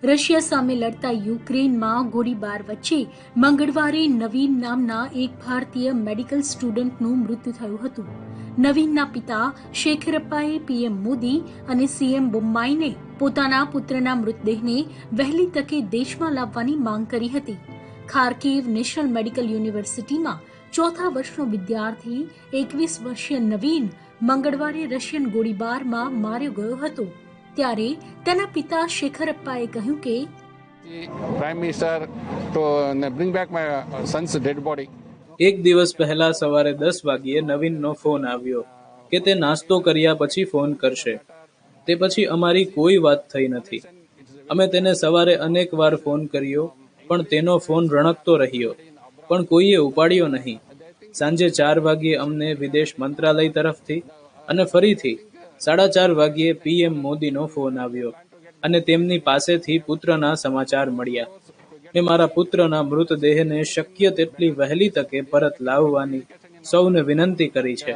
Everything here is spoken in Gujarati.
રશિયા સામે લડતા યુક્રેનમાં ગોળીબાર વચ્ચે મંગળવારે નવીન નામના એક ભારતીય મેડિકલ સ્ટુડન્ટનું મૃત્યુ થયું હતું. નવીનના પિતા શેખરપ્પાએ પીએમ મોદી અને સીએમ બોમ્માઈને પોતાના પુત્રના મૃતદેહને વહેલી તકે દેશમાં લાવવાની માંગ કરી હતી. ખાર્કિવ નેશનલ મેડિકલ યુનિવર્સિટીમાં ચોથા વર્ષનો વિદ્યાર્થી 21 વર્ષીય નવીન મંગળવારે રશિયન ગોળીબારમાં માર્યો ગયો હતો. ત્યારે તેના પિતા શેખરપ્પાએ કહ્યું કે prime minister to bring back my son's dead body. એક દિવસ પહેલા સવારે 10 વાગ્યે નવીનનો ફોન આવ્યો કે તે નાસ્તો કર્યા પછી ફોન કરશે. તે પછી અમારી કોઈ વાત થઈ નથી. અમે તેને સવારે અનેક વાર ફોન કર્યો, પણ તેનો ફોન રણકતો રહ્યો, પણ કોઈએ ઉપાડ્યો નહીં. સાંજે 4 વાગ્યે અમને વિદેશ મંત્રાલય તરફથી અને ફરીથી 4:30 વાગ્યે પીએમ મોદીનો ફોન આવ્યો અને તેમની પાસેથી પુત્રના સમાચાર મળ્યા. મેં મારા પુત્રના મૃતદેહને શક્ય તેટલી વહેલી તકે પરત લાવવાની સૌને વિનંતી કરી છે.